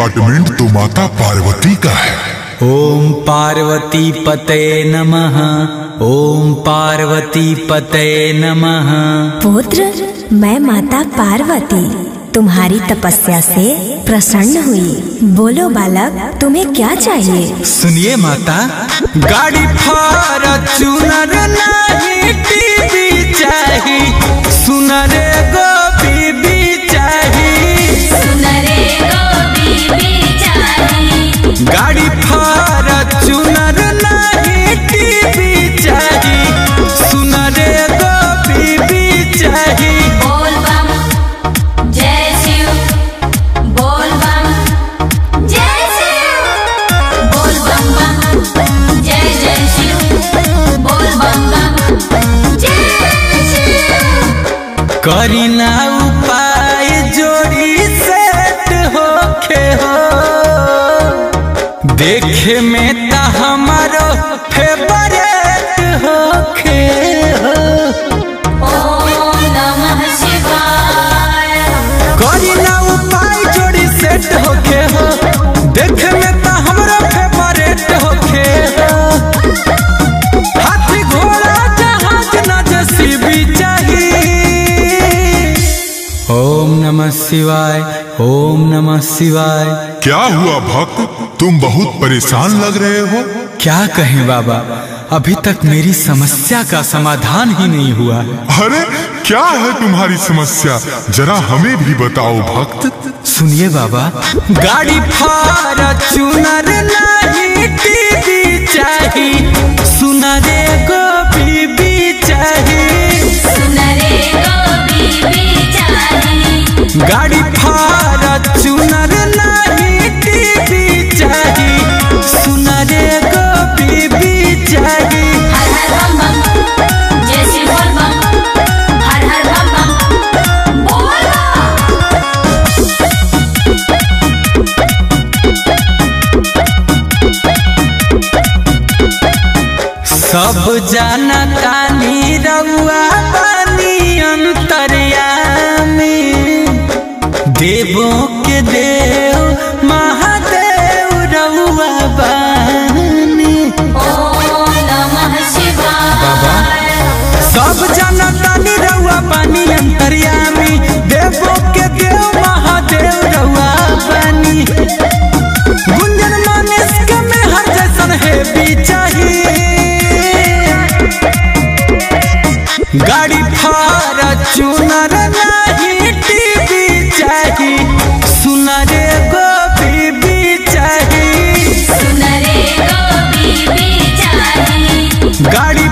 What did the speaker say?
Department तो माता पार्वती का है। ओम पार्वती पते नमः। ओम पार्वती पते नमः। पुत्र, मैं माता पार्वती तुम्हारी तपस्या से प्रसन्न हुई। बोलो बालक, तुम्हें क्या चाहिए? सुनिए माता, गाड़ी फॉर्च्यूनर नहीं टीवी चाहिए, सुनरे गो बीबी चाहिए, सुनरे गो बीबी चाहिए। गाड़ी फॉर्च्यूनर नहीं टीवी चाहिए, सुनरे गो बीबी चाहिए। बोल बम जय शिव, बोल बम जय शिव, बोल बम बम जय जय शिव, बोल बम बम जय शिव। करीना उपाय जोड़ी सेट होखे हो, देखे में ता हमारो फेवरेट होखे हो। ओम नमः शिवाय। करीना उपाय जोड़ी सेट होखे हो, देखे में ता हमारो फेवरेट होखे हो। हाथी घोड़ा जहाज न जेसीबी चाहिए। ओम नमः शिवाय, ओम नमः शिवाय। क्या हुआ भक्त, तुम बहुत परेशान लग रहे हो? क्या कहें बाबा, अभी तक मेरी समस्या का समाधान ही नहीं हुआ है। अरे क्या है तुम्हारी समस्या, जरा हमें भी बताओ भक्त। सुनिए बाबा, गाड़ी फॉर्च्यूनर नहीं टीवी चाहिए, सुनरे गो बीबी चाहिए, सुनरे गो बीबी चाहिए। गाड़ी फॉर्च्यूनर नहीं टीवी चाहिए, सुनरे गो बीबी चाहिए। हर हर बम बम जय शिव, बोल बम हर हर बम बम बोल सब जाना तानी रउआ बानी अंतर्यामी, देवों के देव महादेव रउआ बानी। ओम नमः शिवाय। बाबा, सब जाना तानी रउआ बानी अंतर्यामी, देवों के देव महादेव रउआ बानी। गुंजन मानस के में हर जैसन है भी चाहिए, गाड़ी फॉर्च्यूनर नहीं टीवी चाहिए, सुनरे गो बीबी चाहिए, सुनरे गो बीबी चाहिए। गाड़ी